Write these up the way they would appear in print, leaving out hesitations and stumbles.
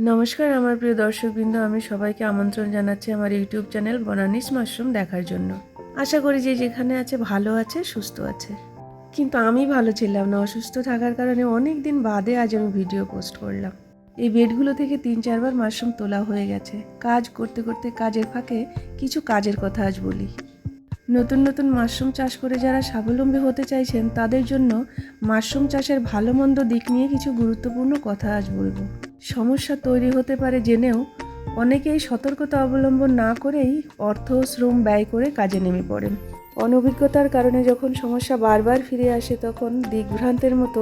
নমস্কার আমার প্রিয় দর্শকবৃন্দ, আমি সবাইকে আমন্ত্রণ জানাচ্ছি আমার ইউটিউব চ্যানেল বনানীস মাশরুম দেখার জন্য। আশা করি যে যেখানে আছে ভালো আছে, সুস্থ আছে। কিন্তু আমি ভালো ছিলাম না, অসুস্থ থাকার কারণে অনেক দিন বাদে আজ আমি ভিডিও পোস্ট করলাম। এই বেডগুলো থেকে 3-4 বার মাশরুম তোলা হয়ে গেছে। কাজ করতে করতে কাজের ফাঁকে কিছু কাজের কথা আজ বলি। নতুন নতুন মাশরুম চাষ করে যারা স্বাবলম্বী হতে চাইছেন তাদের জন্য মাশরুম চাষের ভালো মন্দ দিক নিয়ে কিছু গুরুত্বপূর্ণ কথা আজ বলবো। সমস্যা তৈরি হতে পারে জেনেও অনেকেই সতর্কতা অবলম্বন না করেই অর্থ শ্রম ব্যয় করে কাজে নেমে পড়েন। অনভিজ্ঞতার কারণে যখন সমস্যা বারবার ফিরে আসে তখন দিগ্ভ্রান্তের মতো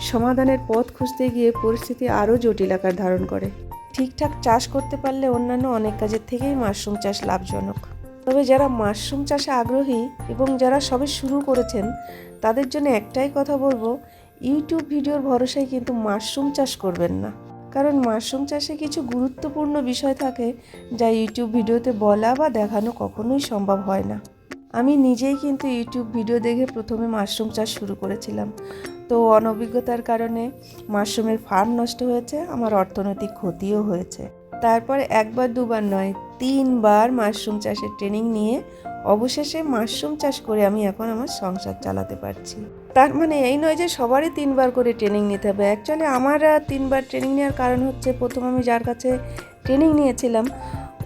সমাধানের পথ খুঁজতে গিয়ে পরিস্থিতি আরও জটিল আকার ধারণ করে। ঠিকঠাক চাষ করতে পারলে অন্যান্য অনেক কাজের থেকেই মাশরুম চাষ লাভজনক। তবে যারা মাশরুম চাষে আগ্রহী এবং যারা সবে শুরু করেছেন তাদের জন্য একটাই কথা বলবো, ইউটিউব ভিডিওর ভরসায় কিন্তু মাশরুম চাষ করবেন না। কারণ মাশরুম চাষে কিছু গুরুত্বপূর্ণ বিষয় থাকে যা ইউটিউব ভিডিওতে বলা বা দেখানো কখনোই সম্ভব হয় না। আমি নিজেই কিন্তু ইউটিউব ভিডিও দেখে প্রথমে মাশরুম চাষ শুরু করেছিলাম। তো অনভিজ্ঞতার কারণে মাশরুমের ফার্ম নষ্ট হয়েছে, আমার অর্থনৈতিক ক্ষতিও হয়েছে। তারপর একবার দুবার নয়, 3বার মাশরুম চাষের ট্রেনিং নিয়ে অবশেষে মাশরুম চাষ করে আমি এখন আমার সংসার চালাতে পারছি। তার মানে এই নয় যে সবারই 3বার করে ট্রেনিং নিতে হবে। অ্যাকচুয়ালি আমার 3বার ট্রেনিং নেওয়ার কারণ হচ্ছে, প্রথম আমি যার কাছে ট্রেনিং নিয়েছিলাম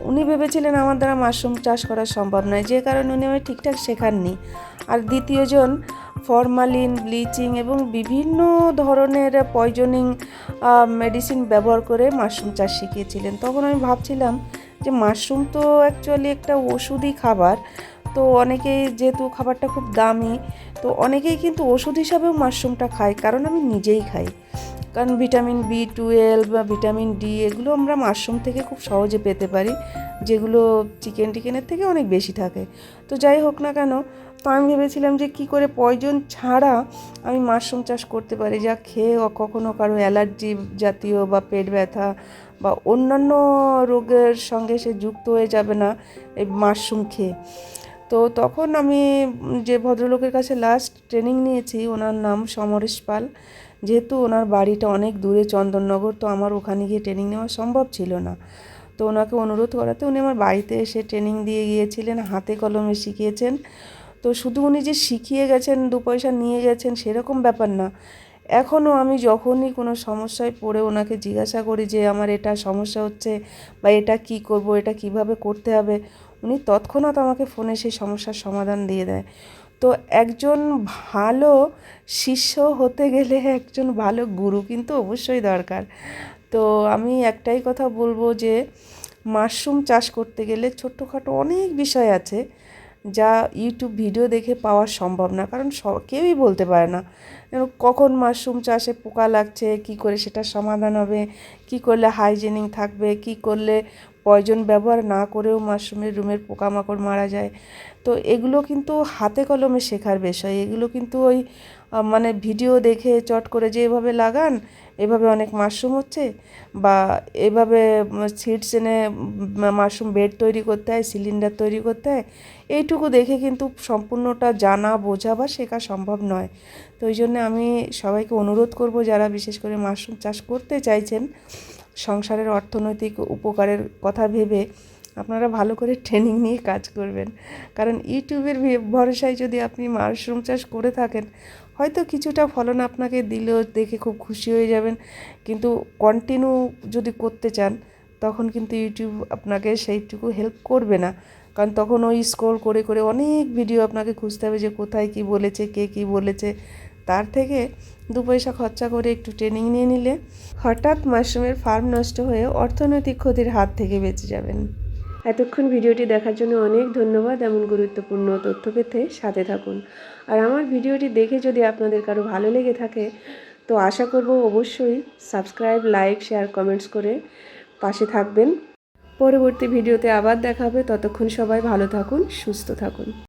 উনি ভেবেছিলেন আমার দ্বারা মাশরুম চাষ করা সম্ভব নয়, যে কারণে উনি আমায় ঠিকঠাক শেখাননি। আর দ্বিতীয়জন ফরমালিন, ব্লিচিং এবং বিভিন্ন ধরনের পয়জনিং মেডিসিন ব্যবহার করে মাশরুম চাষ শিখিয়েছিলেন। তখন আমি ভাবছিলাম যে মাশরুম তো অ্যাকচুয়ালি একটা ওষুধি খাবার, তো অনেকেই যেহেতু খাবারটা খুব দামি, তো অনেকেই কিন্তু ওষুধ হিসাবেও মাশরুমটা খায়, কারণ আমি নিজেই খাই। কারণ ভিটামিন B12 বা ভিটামিন ডি এগুলো আমরা মাশরুম থেকে খুব সহজে পেতে পারি, যেগুলো চিকেনের থেকে অনেক বেশি থাকে। তো যাই হোক না কেন, তো আমি ভেবেছিলাম যে কি করে পয়জন ছাড়া আমি মাশরুম চাষ করতে পারি, যা খেয়ে কখনো কারো অ্যালার্জি জাতীয় বা পেট ব্যথা বা অন্যান্য রোগের সঙ্গে সে যুক্ত হয়ে যাবে না এই মাশরুম খেয়ে। তো তখন আমি যে ভদ্রলোকের কাছে লাস্ট ট্রেনিং নিয়েছি ওনার নাম সমরেশ পাল। যেহেতু ওনার বাড়িটা অনেক দূরে চন্দননগর, তো আমার ওখানে গিয়ে ট্রেনিং নেওয়া সম্ভব ছিল না। তো ওনাকে অনুরোধ করাতে উনি আমার বাড়িতে এসে ট্রেনিং দিয়ে গিয়েছিলেন, হাতে কলমে শিখিয়েছেন। তো শুধু উনি যে শিখিয়ে গেছেন, 2 পয়সা নিয়ে গেছেন সেরকম ব্যাপার না। এখনও আমি যখনই কোনো সমস্যায় পড়ে ওনাকে জিজ্ঞাসা করি যে আমার এটা সমস্যা হচ্ছে বা এটা কি করব, এটা কিভাবে করতে হবে, উনি তৎক্ষণাৎ আমাকে ফোনে সেই সমস্যার সমাধান দিয়ে দেয়। তো একজন ভালো শিষ্য হতে গেলে একজন ভালো গুরু কিন্তু অবশ্যই দরকার। তো আমি একটাই কথা বলবো যে মাশরুম চাষ করতে গেলে ছোট্টখাটো অনেক বিষয় আছে যা ইউটিউব ভিডিও দেখে পাওয়া সম্ভব না, কারণ কেউই বলতে পারে না কখন মাশরুম চাষে পোকা লাগছে, কি করে সেটা সমাধান হবে, কি করলে হাইজেনিক থাকবে, কি করলে পয়জন ব্যবহার না করেও মাশরুমের রুমের পোকামাকড় মারা যায়। তো এগুলো কিন্তু হাতে কলমে শেখার বিষয়। এগুলো কিন্তু ওই মানে ভিডিও দেখে চট করে যে এভাবে লাগান এভাবে অনেক মাশরুম হচ্ছে, বা এভাবে সিডস এনে মাশরুম বেড তৈরি করতে হয়, সিলিন্ডার তৈরি করতে হয়, এইটুকু দেখে কিন্তু সম্পূর্ণটা জানা, বোঝা বা শেখা সম্ভব নয়। তো ওই জন্য আমি সবাইকে অনুরোধ করব, যারা বিশেষ করে মাশরুম চাষ করতে চাইছেন, সংসারের অর্থনৈতিক উপকারের কথা ভেবে আপনারা ভালো করে ট্রেনিং নিয়ে কাজ করবেন। কারণ ইউটিউবের ভরসায় যদি আপনি মাশরুম চাষ করে থাকেন, হয়তো কিছুটা ফলন আপনাকে দিলেও দেখে খুব খুশি হয়ে যাবেন, কিন্তু কন্টিনিউ যদি করতে চান তখন কিন্তু ইউটিউব আপনাকে সেইটুকু হেল্প করবে না। কারণ তখন ওই স্ক্রল করে করে অনেক ভিডিও আপনাকে খুঁজতে হবে যে কোথায় কী বলেছে, কে কী বলেছে। তার থেকে 2 পয়সা খরচা করে একটু ট্রেনিং নিয়ে নিলে হঠাৎ মাশরুমের ফার্ম নষ্ট হয়ে অর্থনৈতিক ক্ষতির হাত থেকে বেঁচে যাবেন। এতক্ষণ ভিডিওটি দেখার জন্য অনেক ধন্যবাদ। এমন গুরুত্বপূর্ণ তথ্য পেতে সাথে থাকুন। আর আমার ভিডিওটি দেখে যদি আপনাদের কারো ভালো লেগে থাকে তো আশা করব অবশ্যই সাবস্ক্রাইব, লাইক, শেয়ার, কমেন্টস করে পাশে থাকবেন। পরবর্তী ভিডিওতে আবার দেখা হবে। ততক্ষণ সবাই ভালো থাকুন, সুস্থ থাকুন।